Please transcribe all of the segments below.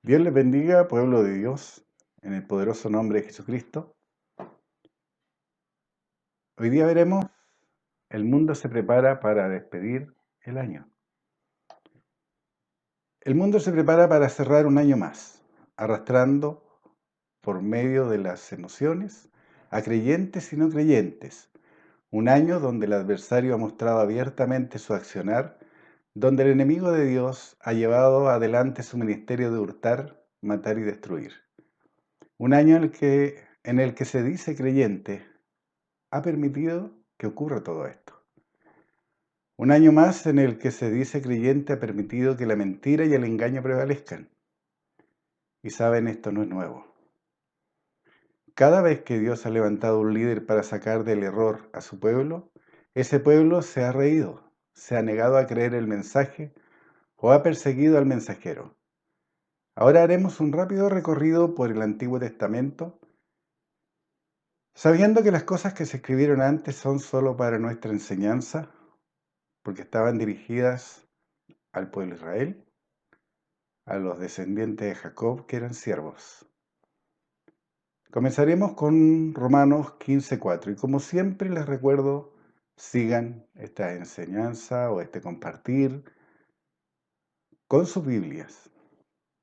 Dios les bendiga, pueblo de Dios, en el poderoso nombre de Jesucristo. Hoy día veremos, el mundo se prepara para despedir el año. El mundo se prepara para cerrar un año más, arrastrando por medio de las emociones a creyentes y no creyentes. Un año donde el adversario ha mostrado abiertamente su accionar, donde el enemigo de Dios ha llevado adelante su ministerio de hurtar, matar y destruir. Un año en el que se dice creyente ha permitido que ocurra todo esto. Un año más en el que se dice creyente ha permitido que la mentira y el engaño prevalezcan. Y saben, esto no es nuevo. Cada vez que Dios ha levantado un líder para sacar del error a su pueblo, ese pueblo se ha reído, se ha negado a creer el mensaje o ha perseguido al mensajero. Ahora haremos un rápido recorrido por el Antiguo Testamento, sabiendo que las cosas que se escribieron antes son solo para nuestra enseñanza, porque estaban dirigidas al pueblo de Israel, a los descendientes de Jacob, que eran siervos. Comenzaremos con Romanos 15:4, y como siempre les recuerdo, sigan esta enseñanza o este compartir con sus Biblias.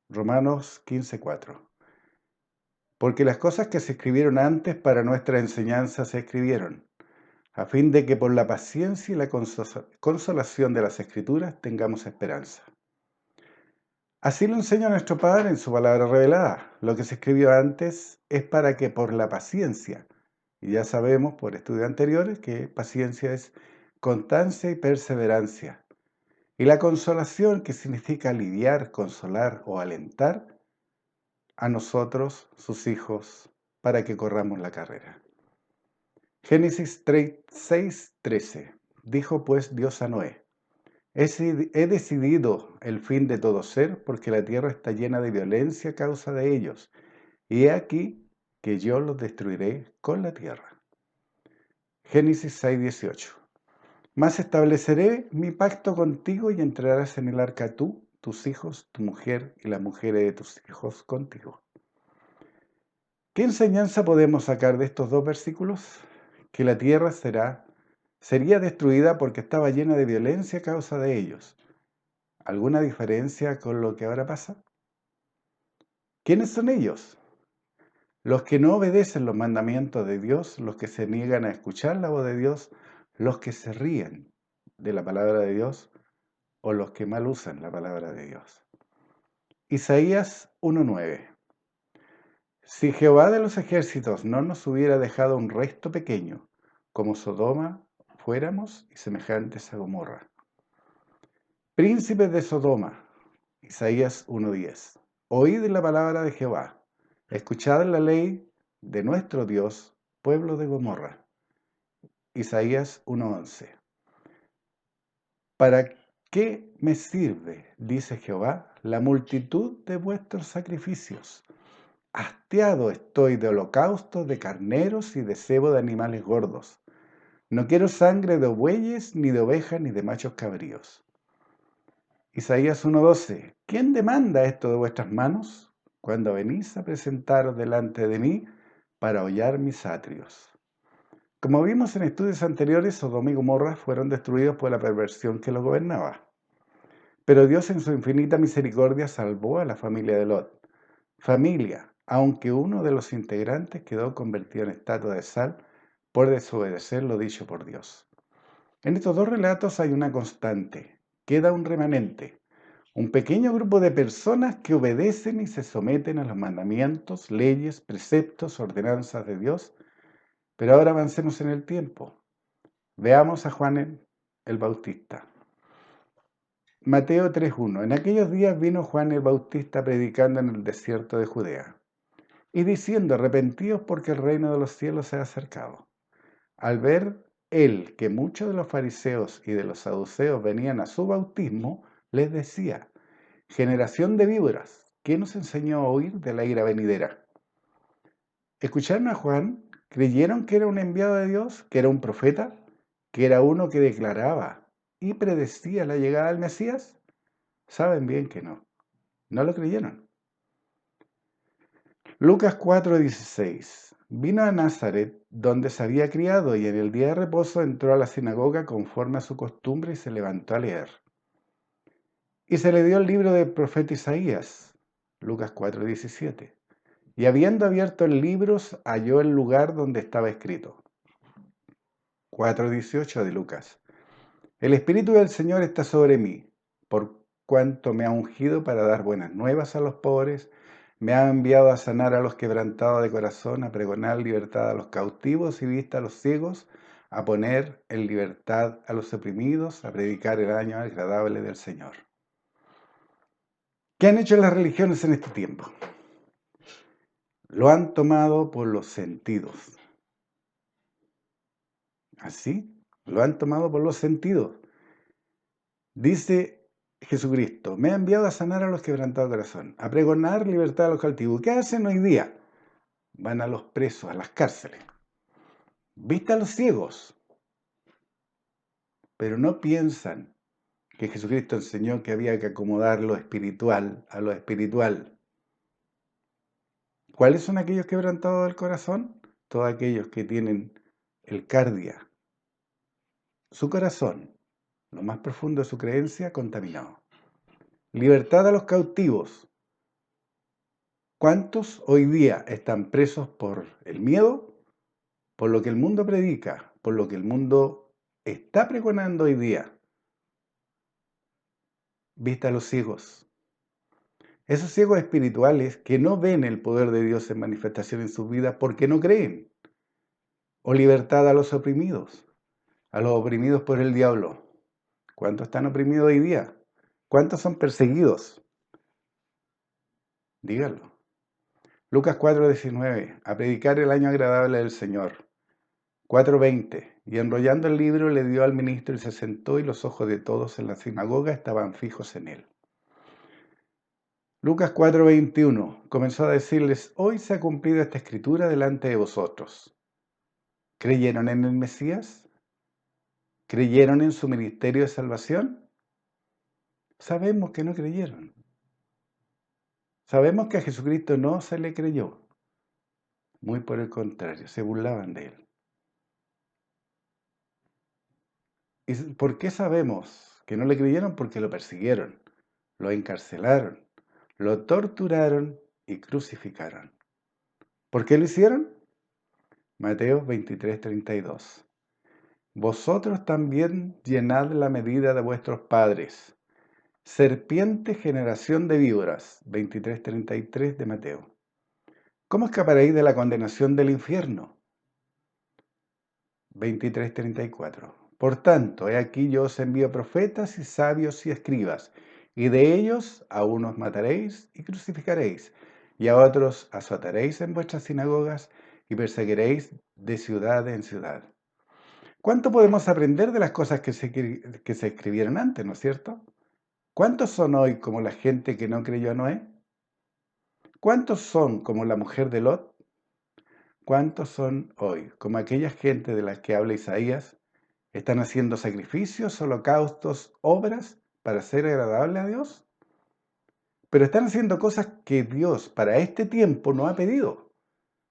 Romanos 15:4. Porque las cosas que se escribieron antes para nuestra enseñanza se escribieron, a fin de que por la paciencia y la consolación de las Escrituras tengamos esperanza. Así lo enseña nuestro Padre en su palabra revelada. Lo que se escribió antes es para que por la paciencia, y ya sabemos por estudios anteriores que paciencia es constancia y perseverancia, y la consolación, que significa aliviar, consolar o alentar a nosotros, sus hijos, para que corramos la carrera. Génesis 6:13. Dijo pues Dios a Noé: He decidido el fin de todo ser, porque la tierra está llena de violencia a causa de ellos, y he aquí que yo los destruiré con la tierra. Génesis 6:18. Mas estableceré mi pacto contigo y entrarás en el arca tú, tus hijos, tu mujer y las mujeres de tus hijos contigo. ¿Qué enseñanza podemos sacar de estos dos versículos? Que la tierra sería destruida porque estaba llena de violencia a causa de ellos. ¿Alguna diferencia con lo que ahora pasa? ¿Quiénes son ellos? Los que no obedecen los mandamientos de Dios, los que se niegan a escuchar la voz de Dios, los que se ríen de la palabra de Dios o los que mal usan la palabra de Dios. Isaías 1:9. Si Jehová de los ejércitos no nos hubiera dejado un resto pequeño, como Sodoma fuéramos y semejantes a Gomorra. Príncipes de Sodoma, Isaías 1:10. Oíd la palabra de Jehová, escuchad la ley de nuestro Dios, pueblo de Gomorra. Isaías 1:11. ¿Para qué me sirve, dice Jehová, la multitud de vuestros sacrificios? Hastiado estoy de holocaustos, de carneros y de cebo de animales gordos. No quiero sangre de bueyes, ni de ovejas, ni de machos cabríos. Isaías 1:12. ¿Quién demanda esto de vuestras manos cuando venís a presentaros delante de mí para hollar mis atrios? Como vimos en estudios anteriores, Sodoma y Gomorra fueron destruidos por la perversión que los gobernaba. Pero Dios en su infinita misericordia salvó a la familia de Lot. Familia, aunque uno de los integrantes quedó convertido en estatua de sal por desobedecer lo dicho por Dios. En estos dos relatos hay una constante: queda un remanente, un pequeño grupo de personas que obedecen y se someten a los mandamientos, leyes, preceptos, ordenanzas de Dios. Pero ahora avancemos en el tiempo. Veamos a Juan el Bautista. Mateo 3:1. En aquellos días vino Juan el Bautista predicando en el desierto de Judea y diciendo: arrepentíos porque el reino de los cielos se ha acercado. Al ver él que muchos de los fariseos y de los saduceos venían a su bautismo, les decía: generación de víboras, ¿quién nos enseñó a huir de la ira venidera? Escucharon a Juan, creyeron que era un enviado de Dios, que era un profeta, que era uno que declaraba y predecía la llegada del Mesías. Saben bien que no lo creyeron. Lucas 4:16. Vino a Nazaret, donde se había criado, y en el día de reposo entró a la sinagoga conforme a su costumbre y se levantó a leer. Y se le dio el libro del profeta Isaías. Lucas 4:17. Y habiendo abierto el libro, halló el lugar donde estaba escrito. 4:18 de Lucas. El Espíritu del Señor está sobre mí, por cuanto me ha ungido para dar buenas nuevas a los pobres, me ha enviado a sanar a los quebrantados de corazón, a pregonar libertad a los cautivos y vista a los ciegos, a poner en libertad a los oprimidos, a predicar el año agradable del Señor. ¿Qué han hecho las religiones en este tiempo? Lo han tomado por los sentidos. ¿Así? Lo han tomado por los sentidos. Dice Jesucristo, me ha enviado a sanar a los quebrantados de corazón, a pregonar libertad a los cautivos. ¿Qué hacen hoy día? Van a los presos, a las cárceles. Viste a los ciegos, pero no piensan que Jesucristo enseñó que había que acomodar lo espiritual a lo espiritual. ¿Cuáles son aquellos quebrantados del corazón? Todos aquellos que tienen el cardia, su corazón, lo más profundo de su creencia, contaminado. Libertad a los cautivos. ¿Cuántos hoy día están presos por el miedo? Por lo que el mundo predica, por lo que el mundo está pregonando hoy día. Vista a los ciegos. Esos ciegos espirituales que no ven el poder de Dios en manifestación en sus vidas porque no creen. O libertad a los oprimidos por el diablo. ¿Cuántos están oprimidos hoy día? ¿Cuántos son perseguidos? Díganlo. Lucas 4:19. A predicar el año agradable del Señor. 4:20. Y enrollando el libro le dio al ministro y se sentó, y los ojos de todos en la sinagoga estaban fijos en él. Lucas 4:21. Comenzó a decirles, hoy se ha cumplido esta escritura delante de vosotros. ¿Creyeron en el Mesías? ¿Creyeron en su ministerio de salvación? Sabemos que no creyeron. Sabemos que a Jesucristo no se le creyó. Muy por el contrario, se burlaban de él. ¿Y por qué sabemos que no le creyeron? Porque lo persiguieron, lo encarcelaron, lo torturaron y crucificaron. ¿Por qué lo hicieron? Mateo 23:32. Vosotros también llenad la medida de vuestros padres. Serpiente generación de víboras. 23:33 de Mateo. ¿Cómo escaparéis de la condenación del infierno? 23:34. Por tanto, he aquí yo os envío profetas y sabios y escribas, y de ellos a unos mataréis y crucificaréis, y a otros azotaréis en vuestras sinagogas y perseguiréis de ciudad en ciudad. ¿Cuánto podemos aprender de las cosas que se escribieron antes, no es cierto? ¿Cuántos son hoy como la gente que no creyó a Noé? ¿Cuántos son como la mujer de Lot? ¿Cuántos son hoy como aquella gente de las que habla Isaías? ¿Están haciendo sacrificios, holocaustos, obras para ser agradable a Dios? Pero están haciendo cosas que Dios para este tiempo no ha pedido,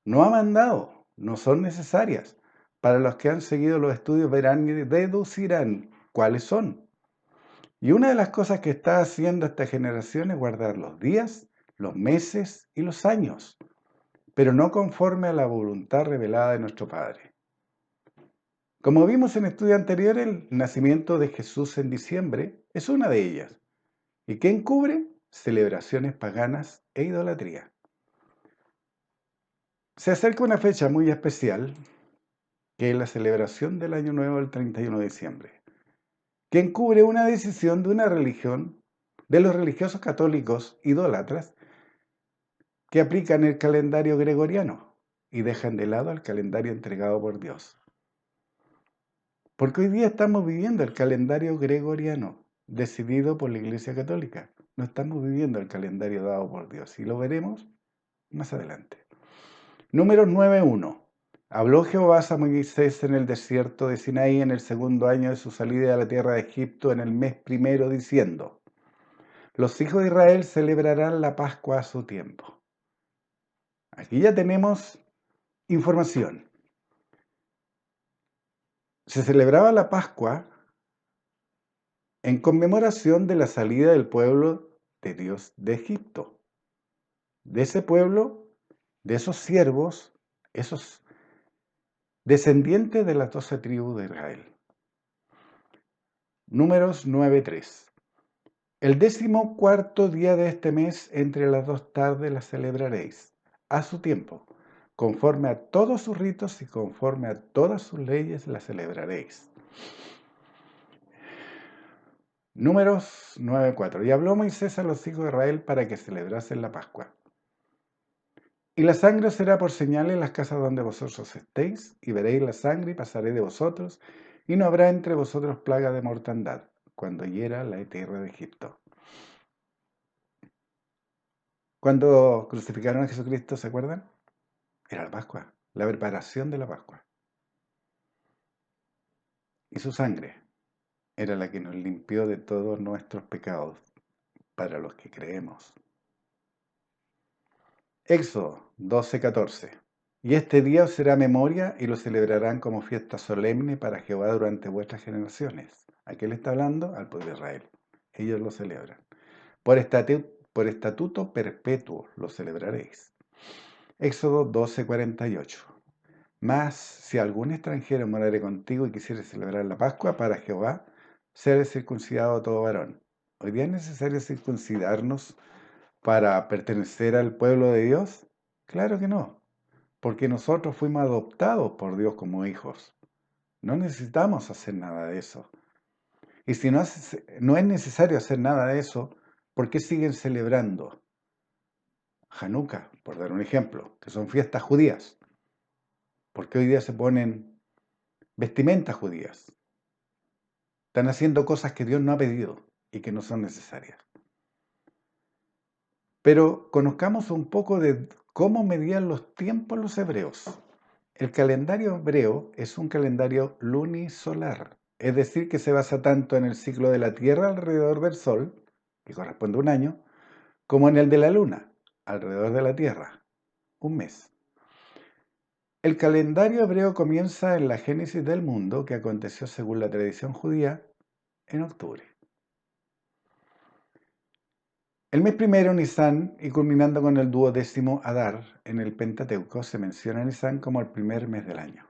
no ha mandado, no son necesarias. Para los que han seguido los estudios verán y deducirán cuáles son. Y una de las cosas que está haciendo esta generación es guardar los días, los meses y los años, pero no conforme a la voluntad revelada de nuestro Padre. Como vimos en estudios anteriores, el nacimiento de Jesús en diciembre es una de ellas. ¿Y qué encubre? Celebraciones paganas e idolatría. Se acerca una fecha muy especial, que es la celebración del Año Nuevo el 31 de diciembre, que encubre una decisión de una religión, de los religiosos católicos idólatras, que aplican el calendario gregoriano y dejan de lado el calendario entregado por Dios. Porque hoy día estamos viviendo el calendario gregoriano, decidido por la Iglesia Católica. No estamos viviendo el calendario dado por Dios, y lo veremos más adelante. Números 9:1. Habló Jehová a Moisés en el desierto de Sinaí en el segundo año de su salida a la tierra de Egipto, en el mes primero, diciendo: los hijos de Israel celebrarán la Pascua a su tiempo. Aquí ya tenemos información. Se celebraba la Pascua en conmemoración de la salida del pueblo de Dios de Egipto. De ese pueblo, de esos siervos, esos descendientes de las 12 tribus de Israel. Números 9:3. El 14º día de este mes, entre las 2 tardes, la celebraréis, a su tiempo, conforme a todos sus ritos y conforme a todas sus leyes la celebraréis. Números 9:4. Y habló Moisés a los hijos de Israel para que celebrasen la Pascua. Y la sangre será por señal en las casas donde vosotros estéis, y veréis la sangre y pasaré de vosotros, y no habrá entre vosotros plaga de mortandad, cuando hiera la tierra de Egipto. Cuando crucificaron a Jesucristo, ¿se acuerdan? Era la Pascua, la preparación de la Pascua. Y su sangre era la que nos limpió de todos nuestros pecados, para los que creemos. Éxodo 12:14. Y este día os será memoria y lo celebrarán como fiesta solemne para Jehová durante vuestras generaciones. ¿A qué le está hablando? Al pueblo de Israel. Ellos lo celebran. Por estatuto perpetuo lo celebraréis. Éxodo 12:48. Mas si algún extranjero morare contigo y quisiere celebrar la Pascua para Jehová, será circuncidado todo varón. ¿Hoy día es necesario circuncidarnos para pertenecer al pueblo de Dios? Claro que no, porque nosotros fuimos adoptados por Dios como hijos. No necesitamos hacer nada de eso. Y si no es necesario hacer nada de eso, ¿por qué siguen celebrando Hanukkah, por dar un ejemplo, que son fiestas judías? ¿Por qué hoy día se ponen vestimentas judías? Están haciendo cosas que Dios no ha pedido y que no son necesarias. Pero conozcamos un poco de cómo medían los tiempos los hebreos. El calendario hebreo es un calendario lunisolar, es decir, que se basa tanto en el ciclo de la Tierra alrededor del Sol, que corresponde a un año, como en el de la Luna, alrededor de la Tierra, un mes. El calendario hebreo comienza en la génesis del mundo, que aconteció según la tradición judía, en octubre. El mes primero, Nisan, y culminando con el 12º Adar, en el Pentateuco, se menciona Nisan como el primer mes del año,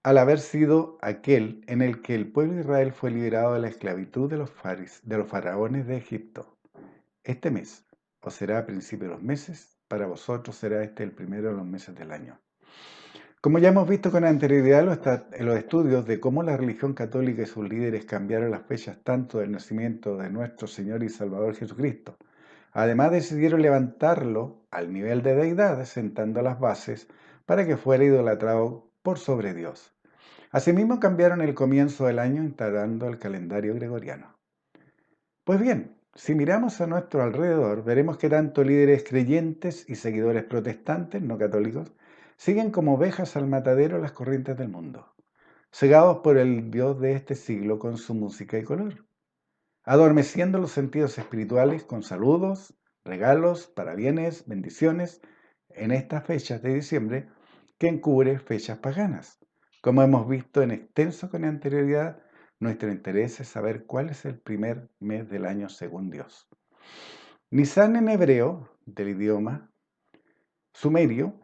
al haber sido aquel en el que el pueblo de Israel fue liberado de la esclavitud de los faraones de Egipto. Este mes os será a principio de los meses, para vosotros será este el primero de los meses del año. Como ya hemos visto con anterioridad en los estudios de cómo la religión católica y sus líderes cambiaron las fechas tanto del nacimiento de nuestro Señor y Salvador Jesucristo, además decidieron levantarlo al nivel de deidad, sentando las bases para que fuera idolatrado por sobre Dios. Asimismo cambiaron el comienzo del año instalando el calendario gregoriano. Pues bien, si miramos a nuestro alrededor, veremos que tanto líderes creyentes y seguidores protestantes, no católicos, siguen como ovejas al matadero las corrientes del mundo, cegados por el Dios de este siglo con su música y color, adormeciendo los sentidos espirituales con saludos, regalos, parabienes, bendiciones en estas fechas de diciembre que encubre fechas paganas. Como hemos visto en extenso con anterioridad, nuestro interés es saber cuál es el primer mes del año según Dios. Nisan en hebreo, del idioma sumerio,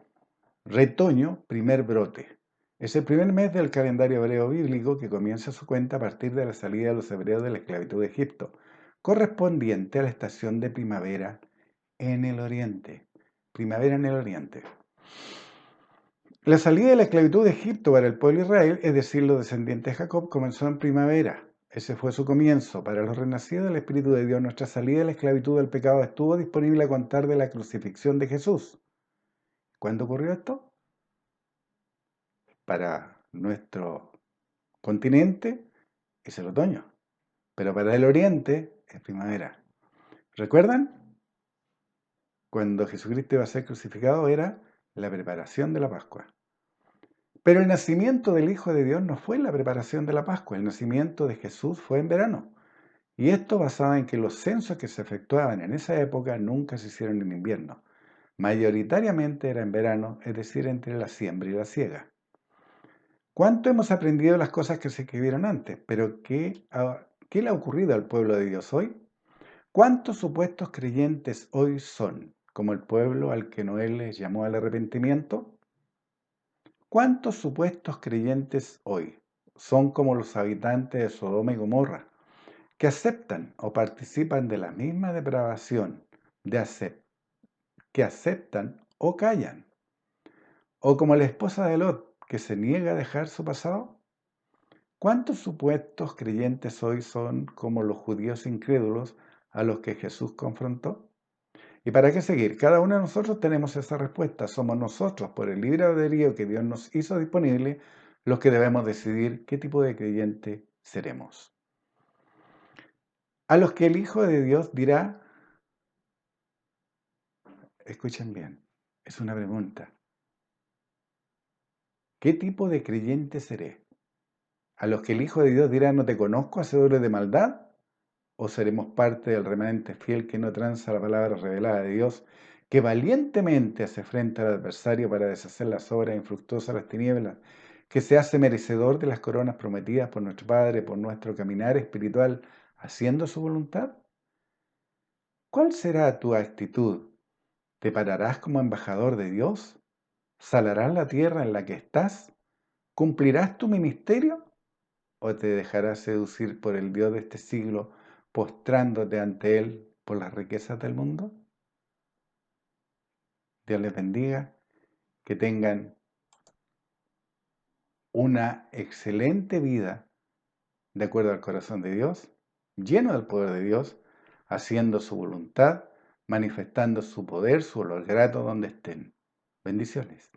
retoño, primer brote. Es el primer mes del calendario hebreo bíblico que comienza su cuenta a partir de la salida de los hebreos de la esclavitud de Egipto, correspondiente a la estación de primavera en el oriente. Primavera en el oriente. La salida de la esclavitud de Egipto para el pueblo de Israel, es decir, los descendientes de Jacob, comenzó en primavera. Ese fue su comienzo. Para los renacidos del Espíritu de Dios, nuestra salida de la esclavitud del pecado estuvo disponible a contar de la crucifixión de Jesús. ¿Cuándo ocurrió esto? Para nuestro continente es el otoño, pero para el oriente es primavera. ¿Recuerdan? Cuando Jesucristo iba a ser crucificado era la preparación de la Pascua. Pero el nacimiento del Hijo de Dios no fue la preparación de la Pascua, el nacimiento de Jesús fue en verano. Y esto basado en que los censos que se efectuaban en esa época nunca se hicieron en invierno. Mayoritariamente era en verano, es decir, entre la siembra y la siega. ¿Cuánto hemos aprendido de las cosas que se escribieron antes? Pero ¿qué le ha ocurrido al pueblo de Dios hoy? ¿Cuántos supuestos creyentes hoy son, como el pueblo al que Noé les llamó al arrepentimiento? ¿Cuántos supuestos creyentes hoy son como los habitantes de Sodoma y Gomorra, que aceptan o participan de la misma depravación que aceptan o callan? ¿O como la esposa de Lot, que se niega a dejar su pasado? ¿Cuántos supuestos creyentes hoy son como los judíos incrédulos a los que Jesús confrontó? ¿Y para qué seguir? Cada uno de nosotros tenemos esa respuesta. Somos nosotros, por el libre albedrío que Dios nos hizo disponible, los que debemos decidir qué tipo de creyente seremos. A los que el Hijo de Dios dirá, escuchen bien, es una pregunta, ¿qué tipo de creyente seré? A los que el Hijo de Dios dirá, no te conozco, hacedores de maldad, o seremos parte del remanente fiel que no tranza la palabra revelada de Dios, que valientemente hace frente al adversario para deshacer las obras infructuosas de las tinieblas, que se hace merecedor de las coronas prometidas por nuestro Padre, por nuestro caminar espiritual, haciendo su voluntad? ¿Cuál será tu actitud? ¿Te pararás como embajador de Dios? ¿Salarás la tierra en la que estás? ¿Cumplirás tu ministerio? ¿O te dejarás seducir por el Dios de este siglo, postrándote ante Él por las riquezas del mundo? Dios les bendiga, que tengan una excelente vida de acuerdo al corazón de Dios, lleno del poder de Dios, haciendo su voluntad, manifestando su poder, su olor grato donde estén. Bendiciones.